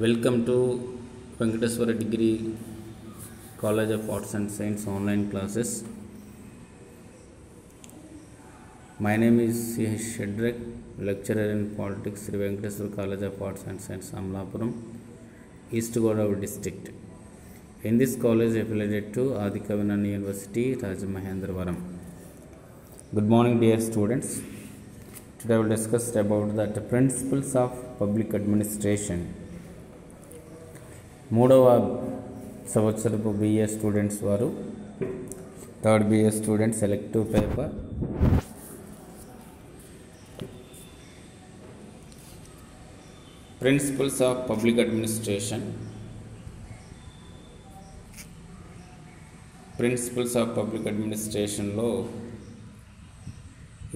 Welcome to Venkateswara Degree College of Arts and Science online classes. My name is C.H. Shedrack, lecturer in politics, Sri Venkateswara College of Arts and Science, Amlapuram, East Godavari district. In this college affiliated to Adikavanana University, Rajamahendravaram. Good morning, dear students. Today I will discuss about the principles of public administration. మూడవ సంవత్సరపు BA students వారు third BA students selective paper principles of public administration లో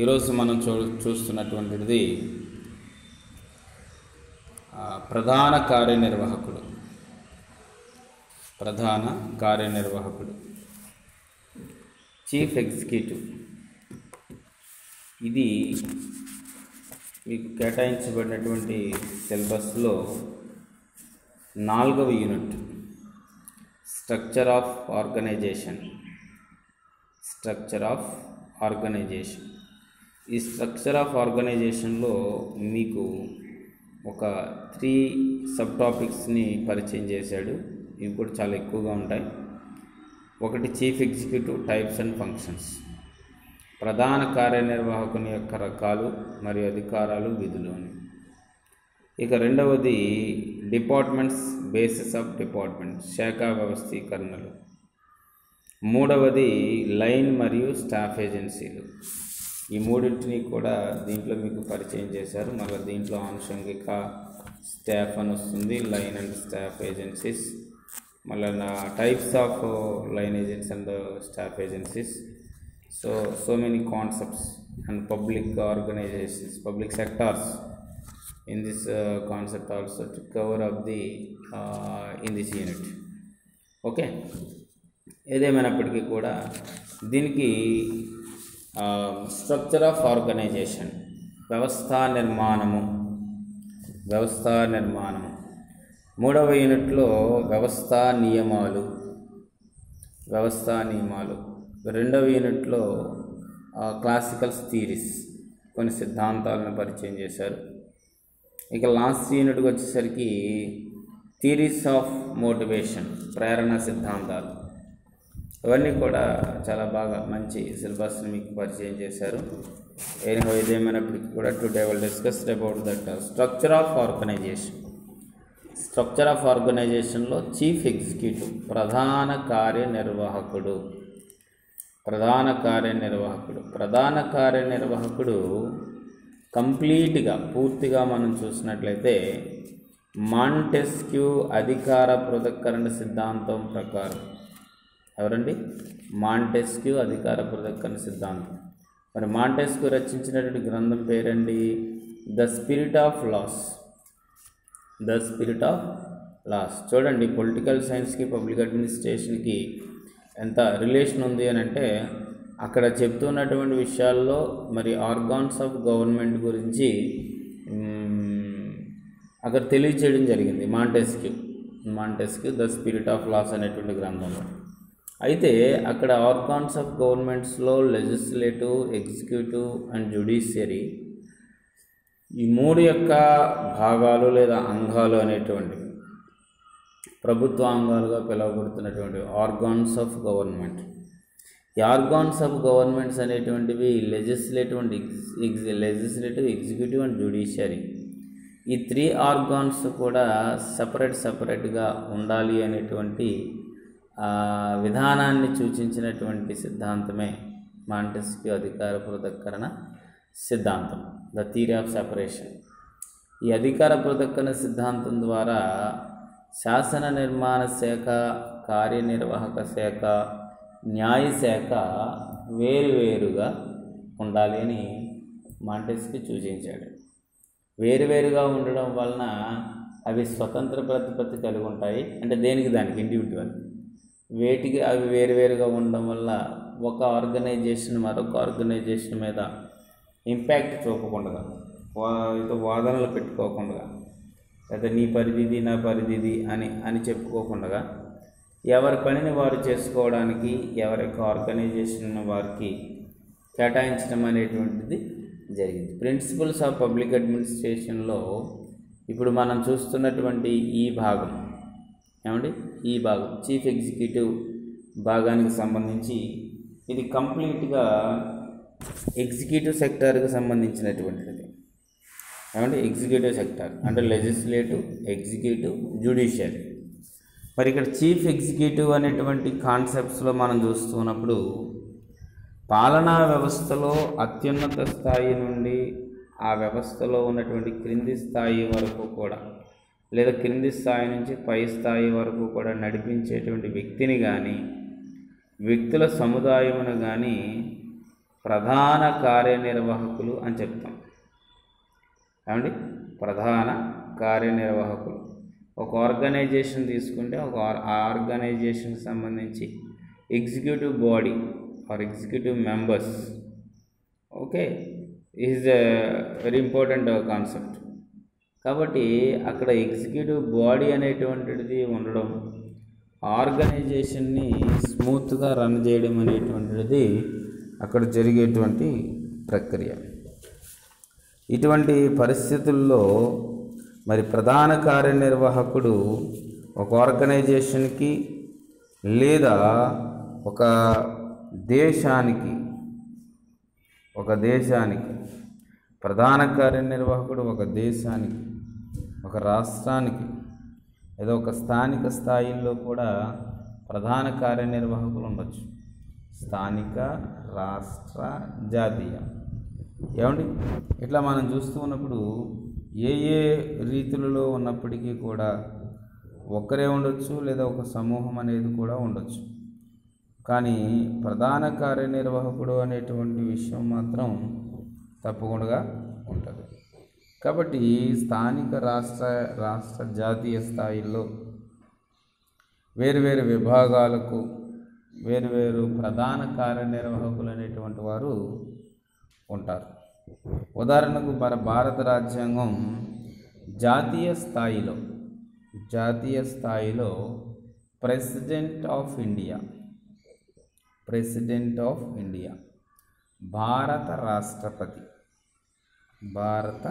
ఈరోజు మనం చూస్తున్నటువంటిది ప్రధాన కార్యనిర్వాహకుడు chief executive. ఇది మీకు కేటాయించబడినటువంటి సిలబస్లో 4వ యూనిట్ స్ట్రక్చర్ ఆఫ్ ఆర్గనైజేషన్. ఈ స్ట్రక్చర్ ఆఫ్ ఆర్గనైజేషన్లో మీకు ఒక 3 సబ్ టాపిక్స్ని పరిచయం చేశాడు. ఇవి కూడా చాలా ఎక్కువగా ఉంటాయి. ఒకటి chief executive types and functions, ప్రధాన కార్యనిర్వాహకుని యొక్క రకాలు మరియు అధికారాలు, విధులు. ఇక రెండవది డిపార్ట్మెంట్స్, బేసిస్ ఆఫ్ డిపార్ట్మెంట్, శాఖా వ్యవస్థీకరణలు. మూడవది లైన్ మరియు స్టాఫ్ ఏజెన్సీలు. ఈ మూడింటిని కూడా దీంట్లో మీకు పరిచయం చేశారు. మళ్ళీ దీంట్లో ఆనుషంగిక స్టాఫ్ అని వస్తుంది, లైన్ అండ్ స్టాఫ్ ఏజెన్సీస్, మళ్ళీ types of line agents and staff agencies. So many concepts and public organisations, public sectors in this concept also to cover up the in this unit. Okay, ఏదేమైనప్పటికీ కూడా దీనికి structure of organisation, వ్యవస్థా నిర్మాణము. మూడవ యూనిట్లో వ్యవస్థా నియమాలు. రెండవ యూనిట్లో క్లాసికల్ థియరీస్, కొన్ని సిద్ధాంతాలను పరిచయం చేశారు. ఇక లాస్ట్ యూనిట్కి వచ్చేసరికి థియరీస్ ఆఫ్ మోటివేషన్, ప్రేరణ సిద్ధాంతాలు. ఇవన్నీ కూడా చాలా బాగా మంచి సిలబస్ని మీకు పరిచయం చేశారు. ఏదేమైనప్పటికీ కూడా today will discuss about that structure of ఆర్గనైజేషన్లో చీఫ్ ఎగ్జిక్యూటివ్, ప్రధాన కార్యనిర్వాహకుడు పూర్తిగా మనం చూసినట్లయితే మాంటెస్క్యూ అధికార పృథక్కరణ సిద్ధాంతం ప్రకారం. ఎవరండి? మాంటెస్క్యూ అధికార పృథక్కరణ సిద్ధాంతం. మరి మాంటెస్క్యూ రచించినటువంటి గ్రంథం పేరండి ద స్పిరిట్ ఆఫ్ లాస్. చూడండి, పొలిటికల్ సైన్స్కి పబ్లిక్ అడ్మినిస్ట్రేషన్కి ఎంత రిలేషన్ ఉంది అని అంటే, అక్కడ చెప్తున్నటువంటి విషయాల్లో మరి ఆర్గాన్స్ ఆఫ్ గవర్నమెంట్ గురించి అక్కడ తెలియచేయడం జరిగింది Montesquieu the spirit of laws అనేటువంటి గ్రంథంలో. అయితే అక్కడ ఆర్గాన్స్ ఆఫ్ గవర్నమెంట్స్లో లెజిస్లేటివ్, ఎగ్జిక్యూటివ్ అండ్ జ్యుడిషియరీ, ఈ 3 యొక్క భాగాలు లేదా అంగాలు అనేటువంటివి ప్రభుత్వ అంగాలుగా పిలువబడుతున్నటువంటి ఆర్గాన్స్ ఆఫ్ గవర్నమెంట్. ఈ ఆర్గాన్స్ ఆఫ్ గవర్నమెంట్స్ అనేటువంటివి లెజిస్లేటివ్, ఎగ్జిక్యూటివ్ అండ్ జ్యుడిషియరీ. ఈ 3 ఆర్గాన్స్ కూడా సపరేట్గా ఉండాలి అనేటువంటి విధానాన్ని సూచించినటువంటి సిద్ధాంతమే మాంటెస్క్యూ అధికార పృథక్కరణ సిద్ధాంతం, ద థియరీ ఆఫ్ సెపరేషన్. ఈ అధికార పృథక్కరణ సిద్ధాంతం ద్వారా శాసన నిర్మాణ శాఖ, కార్యనిర్వాహక శాఖ, న్యాయశాఖ వేరువేరుగా ఉండాలి అని మాంటెస్క్యూ సూచించాడు. వేరువేరుగా ఉండడం వలన అవి స్వతంత్ర ప్రతిపత్తి కలిగి ఉంటాయి. అంటే దేనికి దానికి ఇండివిజువల్, వేటికి అవి వేరువేరుగా ఉండడం వల్ల ఒక ఆర్గనైజేషన్ మరొక ఆర్గనైజేషన్ మీద ఇంపాక్ట్ చూపకుండా, వాదనలు పెట్టుకోకుండా లేదా నీ పరిధిది నా పరిధిది అని చెప్పుకోకుండా ఎవరి పనిని వారు చేసుకోవడానికి ఎవరి యొక్క ఆర్గనైజేషన్ వారికి కేటాయించడం అనేటువంటిది జరిగింది. ప్రిన్సిపల్స్ ఆఫ్ పబ్లిక్ అడ్మినిస్ట్రేషన్లో ఇప్పుడు మనం చూస్తున్నటువంటి ఈ భాగం ఈ భాగం చీఫ్ ఎగ్జిక్యూటివ్ భాగానికి సంబంధించి ఇది కంప్లీట్గా ఎగ్జిక్యూటివ్ సెక్టార్కి సంబంధించినటువంటిది. ఎగ్జిక్యూటివ్ సెక్టార్ అంటే లెజిస్లేటివ్, ఎగ్జిక్యూటివ్, జ్యుడిషియరీ. మరి ఇక్కడ చీఫ్ ఎగ్జిక్యూటివ్ అనేటువంటి కాన్సెప్ట్స్లో మనం చూస్తున్నప్పుడు పాలనా వ్యవస్థలో అత్యున్నత స్థాయి నుండి ఆ వ్యవస్థలో ఉన్నటువంటి క్రింది స్థాయి వరకు కూడా లేదా క్రింది స్థాయి నుంచి పై స్థాయి వరకు కూడా నడిపించేటువంటి వ్యక్తిని కానీ వ్యక్తుల సముదాయమును కానీ ప్రధాన కార్యనిర్వాహకులు అని చెప్తాం. ప్రధాన కార్యనిర్వాహకులు. ఒక ఆర్గనైజేషన్ తీసుకుంటే ఒక ఆర్గనైజేషన్కి సంబంధించి executive body or executive members is a very important concept. కాబట్టి అక్కడ ఎగ్జిక్యూటివ్ బాడీ అనేటువంటిది ఉండడం, ఆర్గనైజేషన్ని స్మూత్గా రన్ చేయడం అనేటువంటిది అక్కడ జరిగేటువంటి ప్రక్రియ. ఇటువంటి పరిస్థితుల్లో మరి ప్రధాన కార్యనిర్వాహకుడు ఒక ఆర్గనైజేషన్కి లేదా ఒక దేశానికి ప్రధాన కార్యనిర్వాహకుడు ఒక దేశానికి, ఒక రాష్ట్రానికి, ఏదో ఒక స్థానిక స్థాయిల్లో కూడా ప్రధాన కార్యనిర్వాహకులు ఉండొచ్చు. స్థానిక, రాష్ట్ర, జాతీయ. ఇట్లా మనం చూస్తూ ఉన్నప్పుడు ఏ రీతులలో ఉన్నప్పటికీ కూడా ఒక్కరే ఉండొచ్చు లేదా ఒక సమూహం అనేది కూడా ఉండొచ్చు. కానీ ప్రధాన కార్యనిర్వాహకుడు అనేటువంటి విషయం మాత్రం తప్పకుండా ఉంటుంది. కాబట్టి స్థానిక, రాష్ట్ర, జాతీయ స్థాయిల్లో వేరువేరు విభాగాలకు వేరువేరు ప్రధాన కార్యనిర్వాహకులు అనేటువంటి వారు ఉంటారు. ఉదాహరణకు భారత రాజ్యాంగం జాతీయ స్థాయిలో ప్రెసిడెంట్ ఆఫ్ ఇండియా, భారత రాష్ట్రపతి. భారత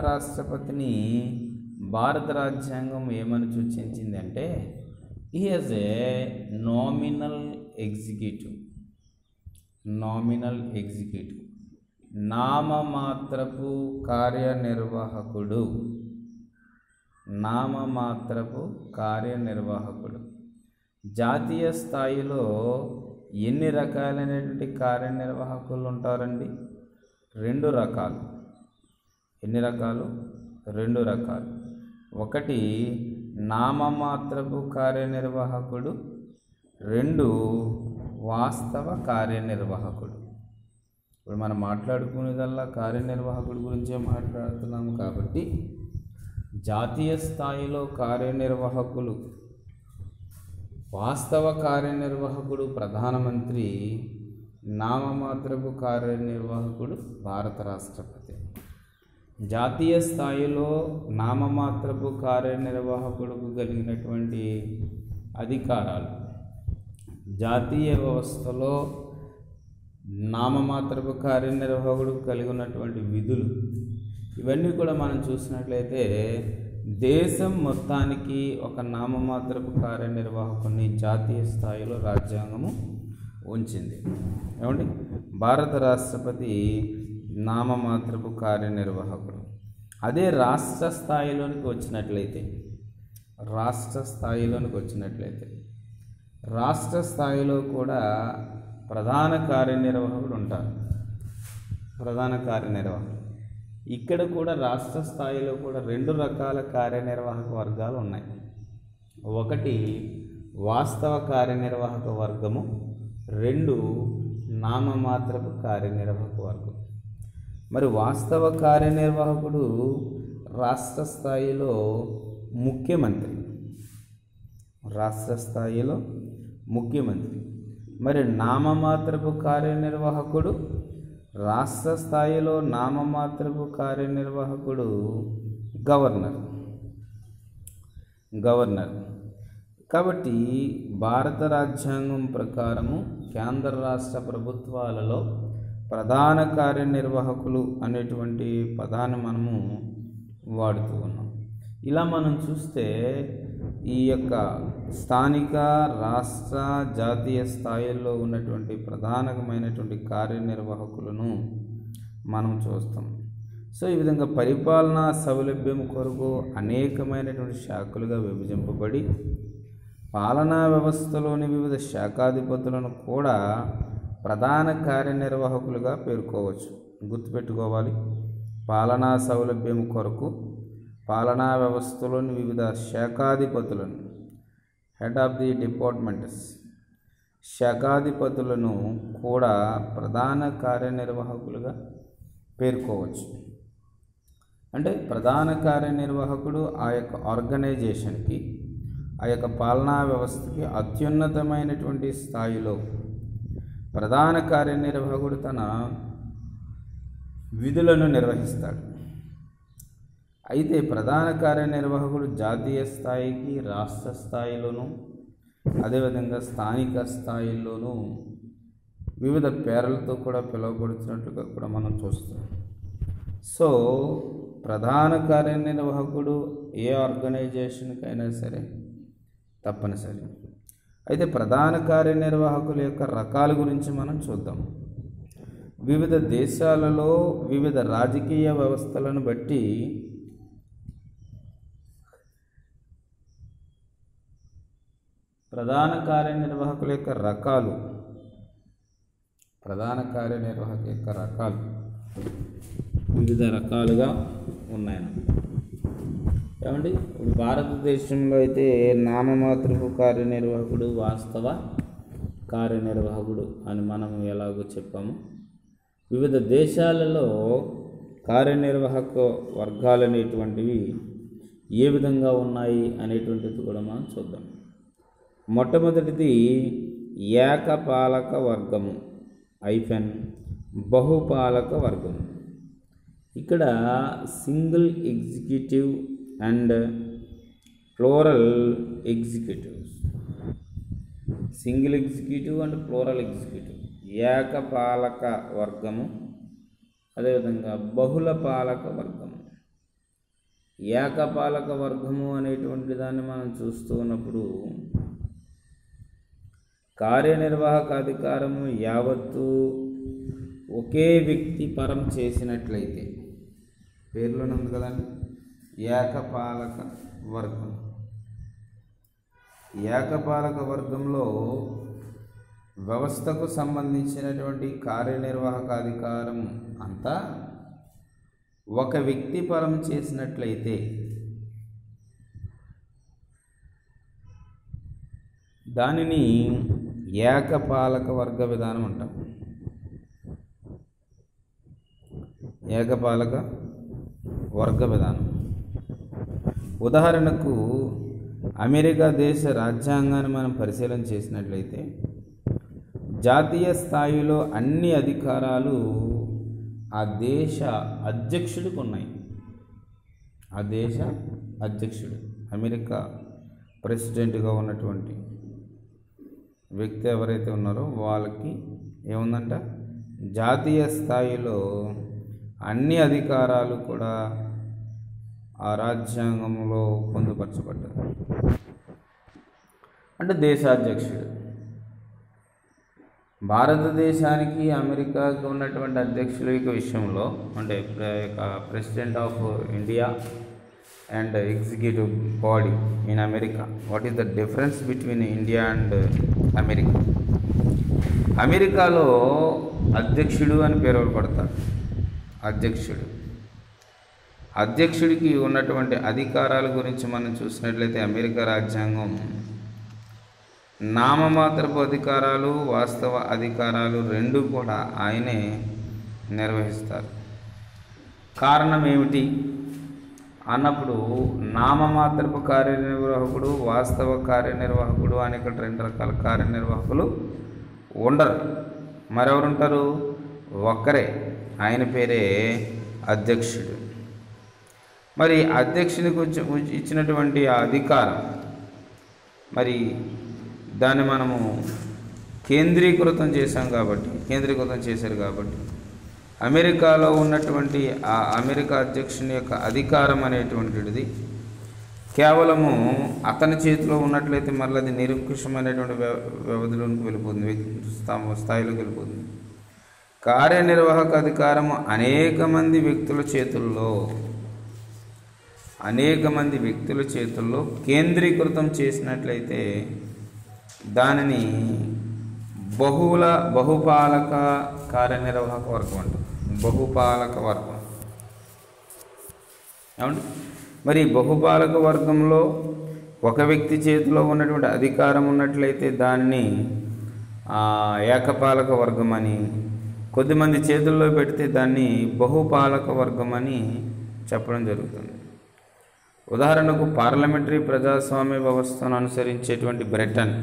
రాష్ట్రపతిని భారత రాజ్యాంగం ఏమని సూచించింది అంటే he is a nominal executive, నామమాత్రపు కార్యనిర్వాహకుడు. జాతీయ స్థాయిలో ఎన్ని రకాలైనటువంటి కార్యనిర్వాహకులు ఉంటారండి? 2 రకాలు. ఎన్ని రకాలు? 2 రకాలు. ఒకటి నామమాత్రపు కార్యనిర్వాహకుడు, 2 వాస్తవ కార్యనిర్వాహకుడు. ఇప్పుడు మనం మాట్లాడుకునేదల్లా కార్యనిర్వాహకుడు గురించే మాట్లాడుతున్నాము. కాబట్టి జాతీయ స్థాయిలో కార్యనిర్వాహకులు, వాస్తవ కార్యనిర్వాహకుడు ప్రధానమంత్రి, నామమాత్రపు కార్యనిర్వాహకుడు భారత రాష్ట్రపతి. జాతీయ స్థాయిలో నామమాత్రపు కార్యనిర్వాహకుడుకు కలిగినటువంటి అధికారాలు, జాతీయ వ్యవస్థలో నామమాత్రపు కార్యనిర్వాహకుడు కలిగి ఉన్నటువంటి విధులు, ఇవన్నీ కూడా మనం చూసినట్లయితే దేశం మొత్తానికి ఒక నామమాత్రపు కార్యనిర్వాహకుని జాతీయ స్థాయిలో రాజ్యాంగము ఉంచింది. భారత రాష్ట్రపతి నామమాత్రపు కార్యనిర్వాహకుడు. అదే రాష్ట్ర స్థాయిలోనికి వచ్చినట్లయితే రాష్ట్ర స్థాయిలో కూడా ప్రధాన కార్యనిర్వాహకుడు ఉంటారు. ఇక్కడ కూడా రాష్ట్ర స్థాయిలో కూడా 2 రకాల కార్యనిర్వాహక వర్గాలు ఉన్నాయి. ఒకటి వాస్తవ కార్యనిర్వాహక వర్గము, 2 నామమాత్రపు కార్యనిర్వాహక వర్గం. మరి వాస్తవ కార్యనిర్వాహకుడు రాష్ట్ర స్థాయిలో ముఖ్యమంత్రి, మరి నామమాత్రపు కార్యనిర్వాహకుడు రాష్ట్ర స్థాయిలో నామమాత్రపు కార్యనిర్వాహకుడు గవర్నర్. కాబట్టి భారత రాజ్యాంగం ప్రకారము కేంద్ర రాష్ట్ర ప్రభుత్వాలలో ప్రధాన కార్యనిర్వాహకులు అనేటువంటి పదాన్ని మనము వాడుతూ ఉన్నాం. ఇలా మనం చూస్తే ఈ యొక్క స్థానిక, రాష్ట్ర, జాతీయ స్థాయిల్లో ఉన్నటువంటి ప్రధానమైనటువంటి కార్యనిర్వాహకులను మనం చూస్తాం. సో ఈ విధంగా పరిపాలనా సౌలభ్యం కొరకు అనేకమైనటువంటి శాఖలుగా విభజింపబడి పాలనా వ్యవస్థలోని వివిధ శాఖాధిపతులను కూడా ప్రధాన కార్యనిర్వాహకులుగా పేర్కోవచ్చు. గుర్తుపెట్టుకోవాలి, పాలనా సౌలభ్యం కొరకు పాలనా వ్యవస్థలోని వివిధ శాఖాధిపతులను, హెడ్ ఆఫ్ ది డిపార్ట్మెంట్స్, శాఖాధిపతులను కూడా ప్రధాన కార్యనిర్వాహకులుగా పేర్కోవచ్చు. అంటే ప్రధాన కార్యనిర్వాహకుడు ఆ యొక్క ఆర్గనైజేషన్కి, ఆ యొక్క పాలనా వ్యవస్థకి అత్యున్నతమైనటువంటి స్థాయిలో ప్రధాన కార్యనిర్వాహకుడు తన విధులను నిర్వహిస్తాడు. అయితే ప్రధాన కార్యనిర్వాహకుడు జాతీయ స్థాయికి, రాష్ట్ర స్థాయిలోనూ అదేవిధంగా స్థానిక స్థాయిల్లోనూ వివిధ పేర్లతో కూడా పిలువబడుతున్నట్లుగా కూడా మనం చూస్తాం. సో ప్రధాన కార్యనిర్వాహకుడు ఏ ఆర్గనైజేషన్కైనా సరే తప్పనిసరి. అయితే ప్రధాన కార్యనిర్వాహకుల యొక్క రకాల గురించి మనం చూద్దాం. వివిధ దేశాలలో వివిధ రాజకీయ వ్యవస్థలను బట్టి ప్రధాన కార్యనిర్వాహకుల యొక్క రకాలు వివిధ రకాలుగా ఉన్నాయన్నమాట. ఏమండి, ఇప్పుడు భారతదేశంలో అయితే నామమాత్రపు కార్యనిర్వాహకుడు, వాస్తవ కార్యనిర్వాహకుడు అని మనం ఎలాగో చెప్పాము. వివిధ దేశాలలో కార్యనిర్వాహక వర్గాలు అనేటువంటివి ఏ విధంగా ఉన్నాయి అనేటువంటిది కూడా మనం చూద్దాం. మొట్టమొదటిది ఏకపాలక వర్గము బహుపాలక వర్గము. ఇక్కడ single executive and plural executives, single executive and plural executive, ఏకపాలక వర్గము, అదేవిధంగా బహుళ పాలక వర్గము. ఏకపాలక వర్గము అనేటువంటి దాన్ని మనం చూస్తూ ఉన్నప్పుడు కార్యనిర్వాహక అధికారము యావత్తు ఒకే వ్యక్తి పరం చేసినట్లయితే, పేర్లోనే ఉంది కదండి, ఏకపాలక వర్గం. ఏకపాలక వర్గంలో వ్యవస్థకు సంబంధించినటువంటి కార్యనిర్వాహక అధికారం అంతా ఒక వ్యక్తి పరం చేసినట్లయితే దానిని ఏకపాలక వర్గ విధానం అంటాం. ఏకపాలక వర్గ విధానం. ఉదాహరణకు అమెరికా దేశ రాజ్యాంగాన్ని మనం పరిశీలన చేసినట్లయితే జాతీయ స్థాయిలో అన్ని అధికారాలు ఆ దేశ అధ్యక్షుడికి ఉన్నాయి. ఆ దేశ అధ్యక్షుడు, అమెరికా ప్రెసిడెంట్గా ఉన్నటువంటి వ్యక్తి ఎవరైతే ఉన్నారో వాళ్ళకి ఏముందంట, జాతీయ స్థాయిలో అన్ని అధికారాలు కూడా ఆ రాజ్యాంగంలో పొందుపరచబడ్డారు. అంటే దేశాధ్యక్షుడు. భారతదేశానికి అమెరికాకి ఉన్నటువంటి అధ్యక్షుల యొక్క విషయంలో, అంటే president of India and executive body in America, what is the difference between India and America? అమెరికాలో అధ్యక్షుడు అని పిలువబడతాడు. అధ్యక్షుడికి ఉన్నటువంటి అధికారాల గురించి మనం చూసినట్లయితే అమెరికా రాజ్యాంగం నామమాత్రపు అధికారాలు, వాస్తవ అధికారాలు రెండు కూడా ఆయనే నిర్వహిస్తారు. కారణం ఏమిటి అన్నప్పుడు నామమాత్రపు కార్యనిర్వాహకుడు, వాస్తవ కార్యనిర్వాహకుడు అని ఇక్కడ రెండు రకాల కార్యనిర్వాహకులు ఉండరు. మరెవరుంటారు? ఒక్కరే, ఆయన పేరే అధ్యక్షుడు. మరి అధ్యక్షునికి ఇచ్చినటువంటి ఆ అధికారం, మరి దాన్ని మనము కేంద్రీకృతం చేశారు కాబట్టి అమెరికాలో ఉన్నటువంటి ఆ అమెరికా అధ్యక్షుని యొక్క అధికారం అనేటువంటిది కేవలము అతని చేతిలో ఉన్నట్లయితే మళ్ళీ అది నిరంకుశమైనటువంటి వ్యవధిలోకి వెళ్ళిపోతుంది, స్థాయిలోకి వెళ్ళిపోతుంది. కార్యనిర్వాహక అధికారము అనేక మంది వ్యక్తుల చేతుల్లో కేంద్రీకృతం చేసినట్లయితే దానిని బహుపాలక కార్యనిర్వాహక వర్గం అంటారు. బహుపాలక వర్గం ఏమండి? మరి బహుపాలక వర్గంలో ఒక వ్యక్తి చేతిలో ఉన్నటువంటి అధికారం ఉన్నట్లయితే దాన్ని ఏకపాలక వర్గం అని, కొద్దిమంది చేతుల్లో పెడితే దాన్ని బహుపాలక వర్గం అని చెప్పడం జరుగుతుంది. ఉదాహరణకు పార్లమెంటరీ ప్రజాస్వామ్య వ్యవస్థను అనుసరించేటువంటి బ్రిటన్,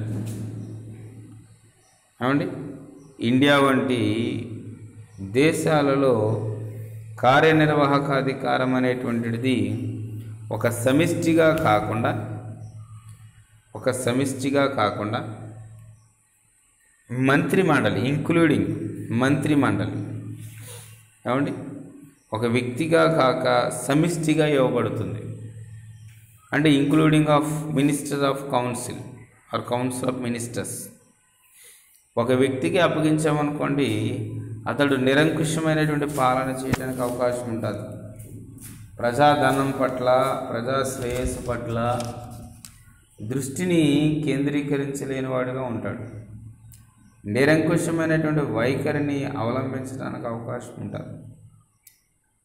ఏమండి, ఇండియా వంటి దేశాలలో కార్యనిర్వాహక అధికారం అనేటువంటిది ఒక సమిష్టిగా కాకుండా మంత్రిమండలి, ఇంక్లూడింగ్ మంత్రిమండలి, ఏమండి, ఒక వ్యక్తిగా కాక సమిష్టిగా ఇవ్వబడుతుంది. అంటే including of minister of council or council of ministers. ఒక వ్యక్తికి అప్పగించామనుకోండి, అతడు నిరంకుశమైనటువంటి పాలన చేయడానికి అవకాశం ఉంటుంది. ప్రజాధనం పట్ల, ప్రజా శ్రేయస్సు పట్ల దృష్టిని కేంద్రీకరించలేని వాడిగా ఉంటాడు. నిరంకుశమైనటువంటి వైఖరిని అవలంబించడానికి అవకాశం ఉంటుంది.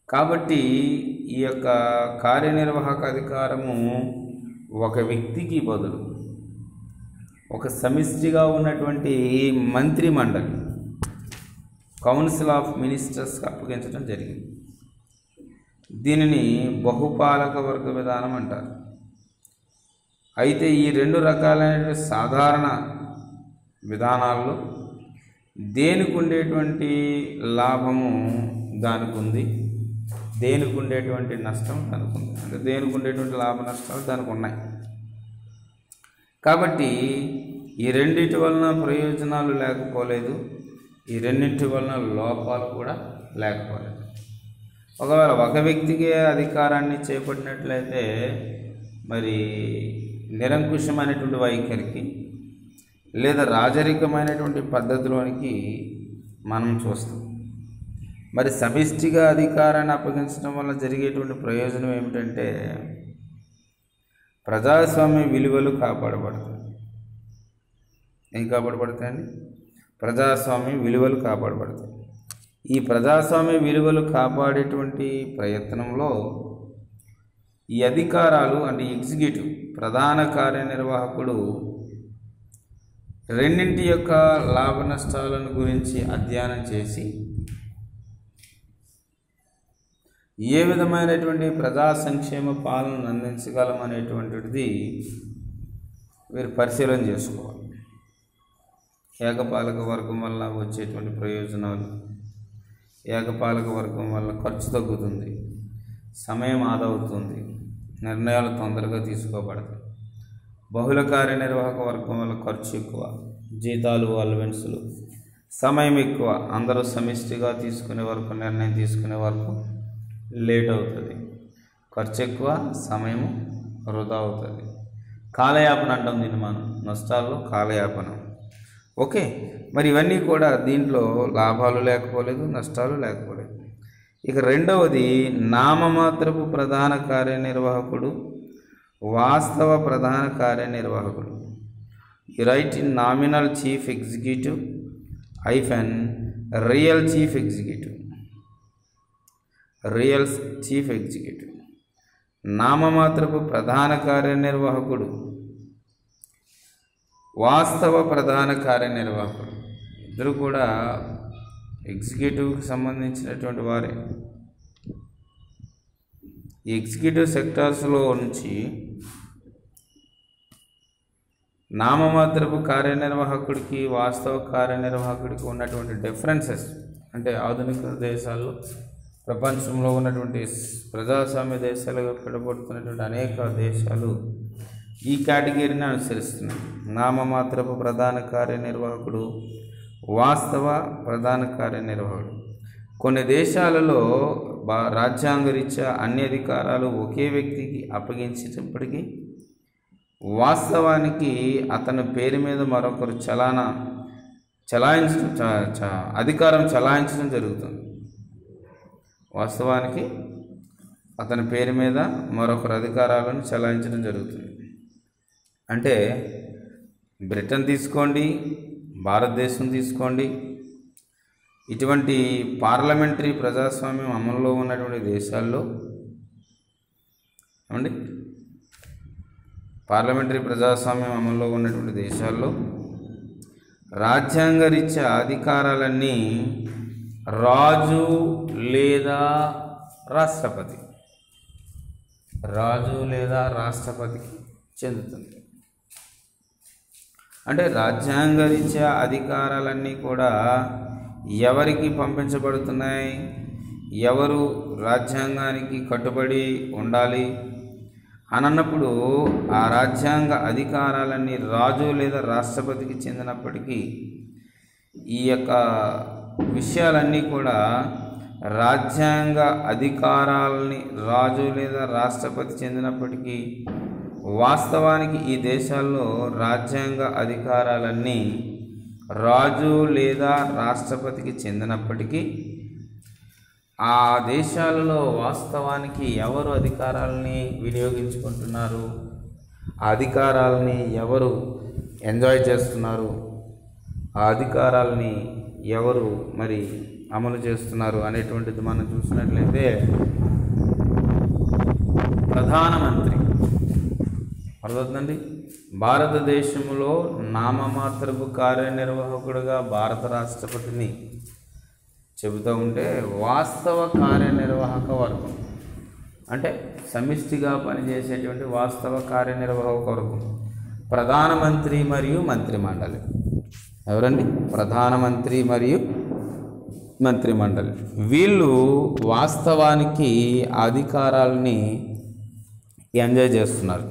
కాబట్టి ఈ యొక్క కార్యనిర్వాహక అధికారము ఒక వ్యక్తికి బదులు ఒక సమిష్టిగా ఉన్నటువంటి మంత్రిమండలి, కౌన్సిల్ ఆఫ్ మినిస్టర్స్కి అప్పగించడం జరిగింది. దీనిని బహుపాలక వర్గ విధానం అంటారు. అయితే ఈ రెండు రకాలైన సాధారణ విధానాల్లో దేనికి ఉండేటువంటి లాభము దానికి ఉంది, దేనికి ఉండేటువంటి నష్టం దానికి ఉంది. అంటే దేనికి ఉండేటువంటి లాభ నష్టాలు దానికి ఉన్నాయి. కాబట్టి ఈ రెండింటి వలన ప్రయోజనాలు లేకపోలేదు, ఈ రెండింటి వలన లోపాలు కూడా లేకపోలేదు. ఒకవేళ ఒక వ్యక్తికి అధికారాన్ని చేపట్టినట్లయితే మరి నిరంకుశమైనటువంటి వైఖరికి లేదా రాజరికమైనటువంటి పద్ధతిలోనికి మనం చూస్తాం. మరి సమిష్టిగా అధికారాన్ని అప్పగించడం వల్ల జరిగేటువంటి ప్రయోజనం ఏమిటంటే ప్రజాస్వామ్య విలువలు కాపాడబడతాయి. ఏం కాపాడబడతాయండి? ప్రజాస్వామ్య విలువలు కాపాడబడతాయి. ఈ ప్రజాస్వామ్య విలువలు కాపాడేటువంటి ప్రయత్నంలో ఈ అధికారాలు అంటే ఎగ్జిక్యూటివ్, ప్రధాన కార్యనిర్వాహకుడు రెండింటి యొక్క లాభ నష్టాలను గురించి అధ్యయనం చేసి ఏ విధమైనటువంటి ప్రజా సంక్షేమ పాలనను అందించగలం అనేటువంటిది వీరు పరిశీలన చేసుకోవాలి. ఏకపాలక వర్గం వల్ల వచ్చేటువంటి ప్రయోజనాలు, ఏకపాలక వర్గం వల్ల ఖర్చు తగ్గుతుంది, సమయం ఆదా అవుతుంది, నిర్ణయాలు తొందరగా తీసుకోబడతాయి. బహుళ కార్యనిర్వాహక వర్గం వల్ల ఖర్చు ఎక్కువ, జీతాలు, అలవెన్సులు, సమయం ఎక్కువ, అందరూ సమిష్టిగా తీసుకునే వరకు, నిర్ణయం తీసుకునే వరకు లేట్ అవుతుంది, ఖర్చు ఎక్కువ, సమయము వృధా అవుతుంది. కాలయాపన అంటాం దీన్ని మనం, నష్టాల్లో కాలయాపన. ఓకే, మరి ఇవన్నీ కూడా దీంట్లో లాభాలు లేకపోలేదు, నష్టాలు లేకపోలేదు. ఇక రెండవది నామమాత్రపు ప్రధాన కార్యనిర్వాహకుడు, వాస్తవ ప్రధాన కార్యనిర్వాహకుడు. You write in nominal chief executive hyphen real chief executive. Real chief executive, నామమాత్రపు ప్రధాన కార్యనిర్వాహకుడు, వాస్తవ ప్రధాన కార్యనిర్వాహకుడు. ఇద్దరు కూడా ఎగ్జిక్యూటివ్కి సంబంధించినటువంటి వారే. ఈ ఎగ్జిక్యూటివ్ సెక్టార్స్లో నుంచి నామమాత్రపు కార్యనిర్వాహకుడికి, వాస్తవ కార్యనిర్వాహకుడికి ఉన్నటువంటి డిఫరెన్సెస్ అంటే ఆధునిక దేశాల్లో ప్రపంచంలో ఉన్నటువంటి ప్రజాస్వామ్య దేశాలుగా పిలువబడుతున్నటువంటి అనేక దేశాలు ఈ కేటగిరీని అనుసరిస్తున్నాయి. నామమాత్రపు ప్రధాన కార్యనిర్వాహకుడు, వాస్తవ ప్రధాన కార్యనిర్వాహకుడు. కొన్ని దేశాలలో రాజ్యాంగరీత్యా అన్ని అధికారాలు ఒకే వ్యక్తికి అప్పగించేటప్పటికీ వాస్తవానికి అతని పేరు మీద మరొకరు అధికారం చలాయించడం జరుగుతుంది. వాస్తవానికి అతని పేరు మీద మరొకరు అధికారాలను చలాయించడం జరుగుతుంది. అంటే బ్రిటన్ తీసుకోండి, భారతదేశం తీసుకోండి, ఇటువంటి పార్లమెంటరీ ప్రజాస్వామ్యం అమల్లో ఉన్నటువంటి దేశాల్లో ఏమండి పార్లమెంటరీ ప్రజాస్వామ్యం అమల్లో ఉన్నటువంటి దేశాల్లో రాజ్యాంగరీత్యా అధికారాలన్నీ రాజు లేదా రాష్ట్రపతికి చెందుతుంది. అంటే రాజ్యాంగరీత్యా అధికారాలన్నీ కూడా ఎవరికి పంపించబడుతున్నాయి? ఎవరు రాజ్యాంగానికి కట్టుబడి ఉండాలి అన్నప్పుడు ఆ రాజ్యాంగ అధికారాలన్నీ రాజు లేదా రాష్ట్రపతికి చెందినప్పటికీ ఈ యొక్క విషయాలన్నీ కూడా రాజ్యాంగ అధికారాలని రాజు లేదా రాష్ట్రపతి చెందినప్పటికీ వాస్తవానికి ఈ దేశాల్లో రాజ్యాంగ అధికారాలన్నీ రాజు లేదా రాష్ట్రపతికి చెందినప్పటికీ ఆ దేశాలలో వాస్తవానికి ఎవరు అధికారాలని వినియోగించుకుంటున్నారు, ఆ అధికారాలని ఎవరు ఎంజాయ్ చేస్తున్నారు, ఆ అధికారాలని ఎవరు మరి అమలు చేస్తున్నారు అనేటువంటిది మనం చూసినట్లయితే ప్రధానమంత్రి అర్థవుతుందండి. భారతదేశంలో నామమాత్రపు కార్యనిర్వాహకుడిగా భారత రాష్ట్రపతిని చెబుతూ ఉంటే వాస్తవ కార్యనిర్వాహక వర్గం అంటే సమిష్టిగా పనిచేసేటువంటి వాస్తవ కార్యనిర్వాహక వర్గం ప్రధానమంత్రి మరియు మంత్రిమండలి. ఎవరండి? ప్రధానమంత్రి మరియు మంత్రిమండలి. వీళ్ళు వాస్తవానికి అధికారాలని ఎంజాయ్ చేస్తున్నారు.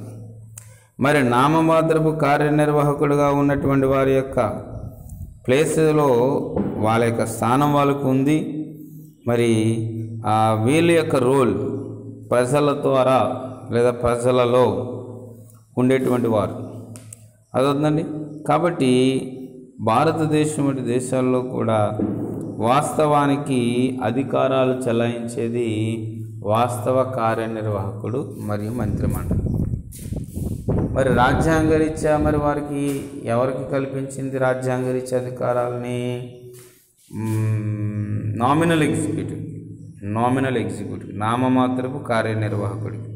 మరి నామమాత్రపు కార్యనిర్వాహకుడుగా ఉన్నటువంటి వారి యొక్క ప్లేస్లో వాళ్ళ యొక్క స్థానం వాళ్ళకు ఉంది. మరి వీళ్ళ యొక్క రోల్ ప్రజల ద్వారా లేదా ప్రజలలో ఉండేటువంటి వారు అదవుతుందండి. కాబట్టి భారతదేశం వంటి దేశాల్లో కూడా వాస్తవానికి అధికారాలు చెలాయించేది వాస్తవ కార్యనిర్వాహకుడు మరియు మంత్రిమండలి. మరి రాజ్యాంగరీత్యా మరి వారికి ఎవరికి కల్పించింది రాజ్యాంగరీత్యా అధికారాలని? నామినల్ ఎగ్జిక్యూటివ్ నామమాత్రపు కార్యనిర్వాహకుడికి.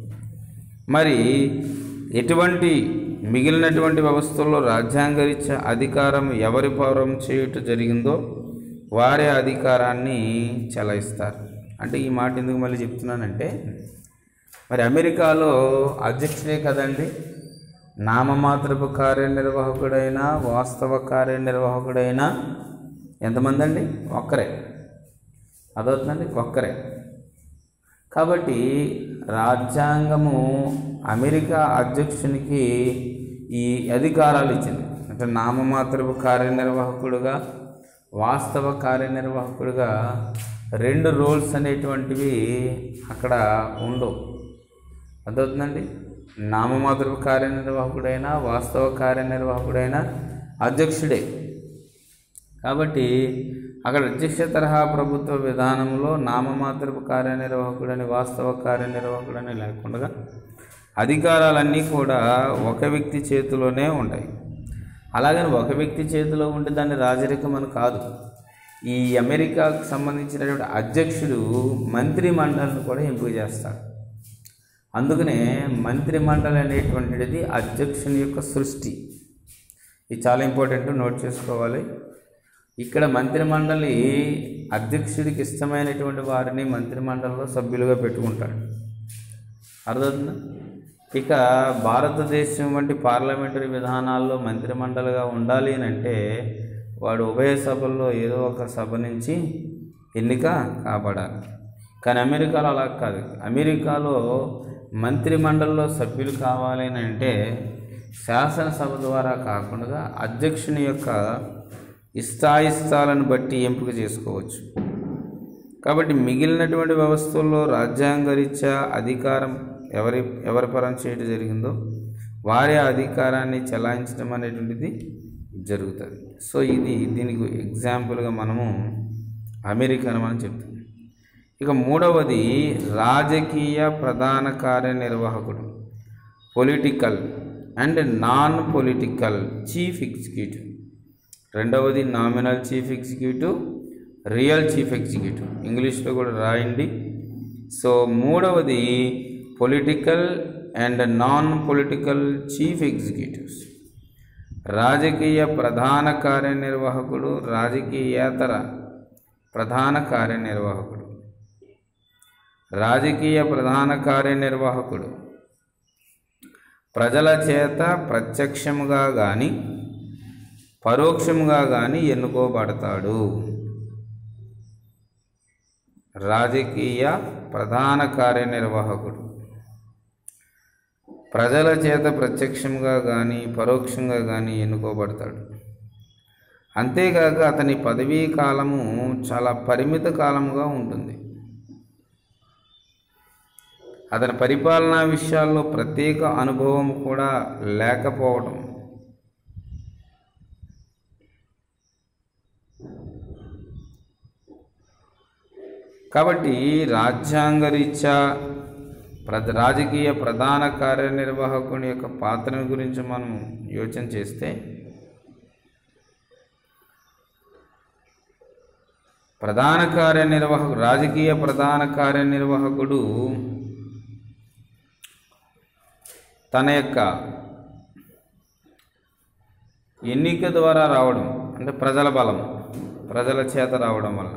మరి ఎటువంటి మిగిలినటువంటి వ్యవస్థల్లో రాజ్యాంగరీత్యా అధికారం ఎవరి పౌరం చేయుట జరిగిందో వారే అధికారాన్ని చెలాయిస్తారు. అంటే ఈ మాట ఎందుకు మళ్ళీ చెప్తున్నానంటే మరి అమెరికాలో అధ్యక్షుడే కదండి నామమాత్రపు కార్యనిర్వాహకుడైనా వాస్తవ కార్యనిర్వాహకుడైనా ఎంతమంది అండి? ఒక్కరే. అదవుతుందండి, ఒక్కరే. కాబట్టి రాజ్యాంగము అమెరికా అధ్యక్షునికి ఈ అధికారాలు ఇచ్చింది. అంటే నామమాత్రపు కార్యనిర్వాహకుడుగా వాస్తవ కార్యనిర్వాహకుడుగా రెండు రోల్స్ అనేటువంటివి అక్కడ ఉండవు. అదవుతుందండి. నామమాత్రపు కార్యనిర్వాహకుడైనా వాస్తవ కార్యనిర్వాహకుడైనా అధ్యక్షుడే. కాబట్టి అక్కడ అధ్యక్ష తరహా ప్రభుత్వ విధానంలో నామమాత్రపు కార్యనిర్వాహకుడని వాస్తవ కార్యనిర్వాహకుడని లేకుండా అధికారాలన్నీ కూడా ఒక వ్యక్తి చేతిలోనే ఉంటాయి. అలాగని ఒక వ్యక్తి చేతిలో ఉంటే దాన్ని రాజరికం అని కాదు. ఈ అమెరికాకు సంబంధించినటువంటి అధ్యక్షుడు మంత్రిమండలిని కూడా ఎంపిక చేస్తాడు. అందుకనే మంత్రిమండలి అనేటువంటిది అధ్యక్షుని యొక్క సృష్టి. ఇది చాలా ఇంపార్టెంట్, నోట్ చేసుకోవాలి. ఇక్కడ మంత్రిమండలి అధ్యక్షుడికి ఇష్టమైనటువంటి వారిని మంత్రిమండలిలో సభ్యులుగా పెట్టుకుంటాడు. అర్థమవుతుందా? ఇక భారతదేశం వంటి పార్లమెంటరీ విధానాల్లో మంత్రిమండలిగా ఉండాలి అని అంటే వాడు ఉభయ సభల్లో ఏదో ఒక సభ నుంచి ఎన్నిక కాపాడాలి. కానీ అమెరికాలో అలా కాదు. అమెరికాలో మంత్రిమండలిలో సభ్యులు కావాలి అని అంటే శాసనసభ ద్వారా కాకుండా అధ్యక్షుని యొక్క ఇష్టాయిష్టాలను బట్టి ఎంపిక చేసుకోవచ్చు. కాబట్టి మిగిలినటువంటి వ్యవస్థల్లో రాజ్యాంగరీత్యా అధికారం ఎవరి పరం చేయడం జరిగిందో వారి అధికారాన్ని చెలాయించడం అనేటువంటిది జరుగుతుంది. సో దీనికి ఎగ్జాంపుల్గా మనము అమెరికాను మనం చెప్తాం. ఇక మూడవది రాజకీయ ప్రధాన కార్యనిర్వాహకుడు, political and non political chief executive. రెండవది nominal chief executive, real chief executive, ఇంగ్లీష్లో కూడా రాయండి. సో మూడవది political and non political chief executives. రాజకీయ ప్రధాన కార్యనిర్వాహకుడు, రాజకీయేతర ప్రధాన కార్యనిర్వాహకుడు. రాజకీయ ప్రధాన కార్యనిర్వాహకుడు ప్రజల చేత ప్రత్యక్షముగా కానీ పరోక్షముగా కానీ ఎన్నుకోబడతాడు. రాజకీయ ప్రధాన కార్యనిర్వాహకుడు ప్రజల చేత ప్రత్యక్షంగా కానీ పరోక్షంగా కానీ ఎన్నుకోబడతాడు. అంతేకాక అతని పదవీ కాలము చాలా పరిమిత కాలముగా ఉంటుంది. అతని పరిపాలనా విషయాల్లో ప్రత్యేక అనుభవం కూడా లేకపోవడం. కాబట్టి రాజ్యాంగరీత్యా రాజకీయ ప్రధాన కార్యనిర్వాహకుని యొక్క పాత్రను గురించి మనం యోచన చేస్తే రాజకీయ ప్రధాన కార్యనిర్వాహకుడు తన యొక్క ఎన్నిక ద్వారా రావడం, అంటే ప్రజల బలం, ప్రజల చేత రావడం వల్ల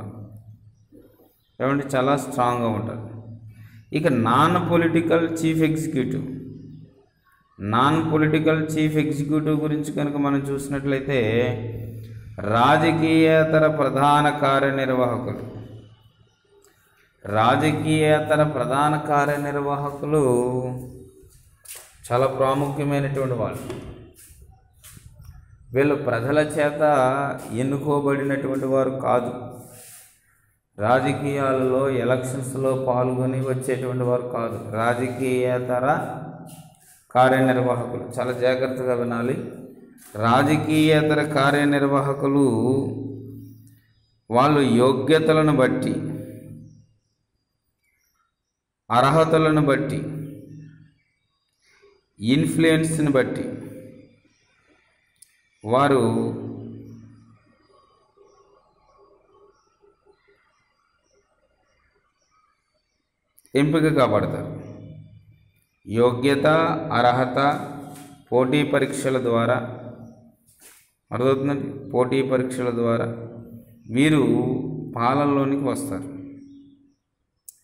ఏమంటే చాలా స్ట్రాంగ్గా ఉంటారు. ఇక నాన్ పొలిటికల్ చీఫ్ ఎగ్జిక్యూటివ్ గురించి కనుక మనం చూసినట్లయితే రాజకీయేతర ప్రధాన కార్యనిర్వాహకులు చాలా ప్రాముఖ్యమైనటువంటి వాళ్ళు. వీళ్ళు ప్రజల చేత ఎన్నుకోబడినటువంటి వారు కాదు. రాజకీయాలలో ఎలక్షన్స్లో పాల్గొని వచ్చేటువంటి వారు కాదు. రాజకీయేతర కార్యనిర్వాహకులు, చాలా జాగ్రత్తగా వినాలి. రాజకీయేతర కార్యనిర్వాహకులు వాళ్ళు యోగ్యతలను బట్టి, అర్హతలను బట్టి, ఇన్ఫ్లుయెన్స్ని బట్టి వారు ఎంపిక కాబడతారు. యోగ్యత, అర్హత, పోటీ పరీక్షల ద్వారా, అర్థమవుతుందండి, పోటీ పరీక్షల ద్వారా వీరు పాలనలోనికి వస్తారు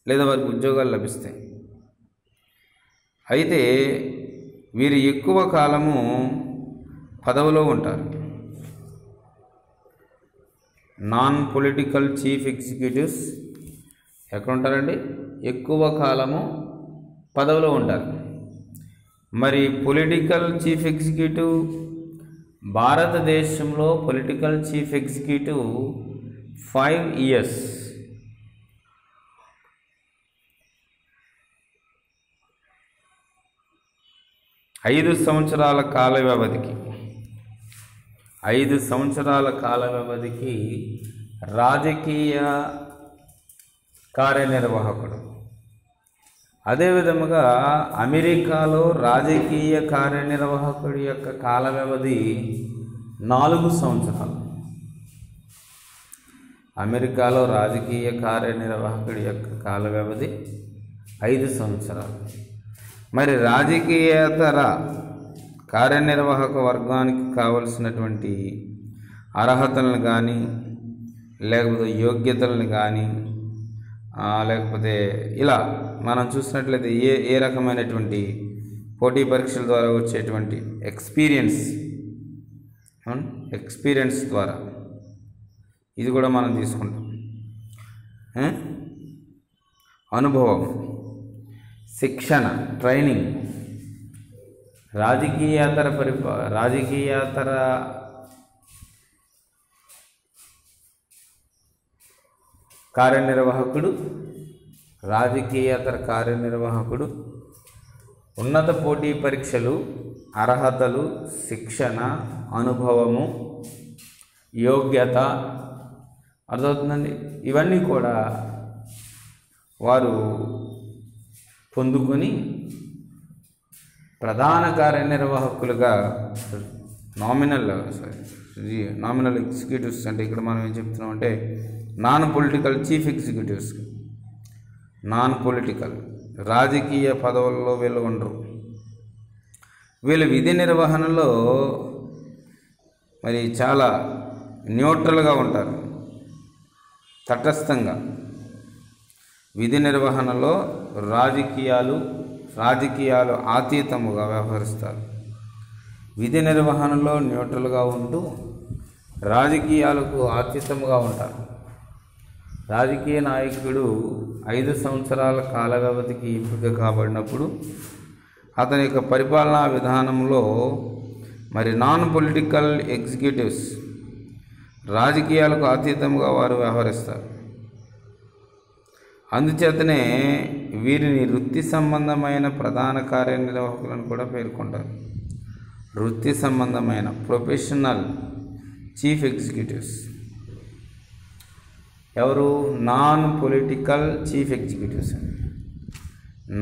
లేదా వారికి ఉద్యోగాలు లభిస్తాయి. అయితే వీరు ఎక్కువ కాలము పదవిలో ఉంటారు. నాన్ పొలిటికల్ చీఫ్ ఎగ్జిక్యూటివ్స్ ఎక్కడ ఉంటారండి? ఎక్కువ కాలము పదవిలో ఉంటారు. మరి పొలిటికల్ చీఫ్ ఎగ్జిక్యూటివ్, భారతదేశంలో పొలిటికల్ చీఫ్ ఎగ్జిక్యూటివ్ 5 years, 5 సంవత్సరాల కాల వ్యవధికి 5 సంవత్సరాల కాల వ్యవధికి రాజకీయ కార్యనిర్వాహకుడు. అదేవిధముగా అమెరికాలో రాజకీయ కార్యనిర్వాహకుడి యొక్క కాల వ్యవధి 4 సంవత్సరాలు. అమెరికాలో రాజకీయ కార్యనిర్వాహకుడి యొక్క కాల వ్యవధి 5 సంవత్సరాలు. మరి రాజకీయేతర కార్యనిర్వాహక వర్గానికి కావలసినటువంటి అర్హతలను కానీ లేకపోతే యోగ్యతలను కానీ లేకపోతే ఇలా మనం చూసినట్లయితే ఏ రకమైనటువంటి పోటీ పరీక్షల ద్వారా వచ్చేటువంటి ఎక్స్పీరియన్స్ ద్వారా ఇది కూడా మనం తీసుకుంటాం. అనుభవం, శిక్షణ, ట్రైనింగ్, రాజకీయేతర కార్యనిర్వాహకుడు, రాజకీయేతర కార్యనిర్వాహకుడు, ఉన్నత పోటీ పరీక్షలు, అర్హతలు, శిక్షణ, అనుభవము, యోగ్యత, అర్థమవుతుందండి. ఇవన్నీ కూడా వారు పొందుకొని ప్రధాన కార్యనిర్వాహకులుగా నామినల్ ఎగ్జిక్యూటివ్స్, అంటే ఇక్కడ మనం ఏం చెప్తున్నాం అంటే non political chief executives, non political రాజకీయ పదవుల్లో వీళ్ళు ఉండరు. వీళ్ళు విధి నిర్వహణలో మరి చాలా న్యూట్రల్గా ఉంటారు, తటస్థంగా. విధి నిర్వహణలో రాజకీయాలు అతీతముగా వ్యవహరిస్తారు. విధి నిర్వహణలో న్యూట్రల్గా ఉంటూ రాజకీయాలకు అతీతముగా ఉంటారు. రాజకీయ నాయకుడు 5 సంవత్సరాల కాల వ్యవధికి ఎంపిక కాబడినప్పుడు అతని యొక్క పరిపాలనా విధానంలో మరి నాన్ పొలిటికల్ ఎగ్జిక్యూటివ్స్ రాజకీయాలకు అతీతంగా వారు వ్యవహరిస్తారు. అందుచేతనే వీరిని వృత్తి సంబంధమైన ప్రధాన కార్యనిర్వాహకులను కూడా పేర్కొంటారు. వృత్తి సంబంధమైన ప్రొఫెషనల్ చీఫ్ ఎగ్జిక్యూటివ్స్ ఎవరు? Non political chief executives.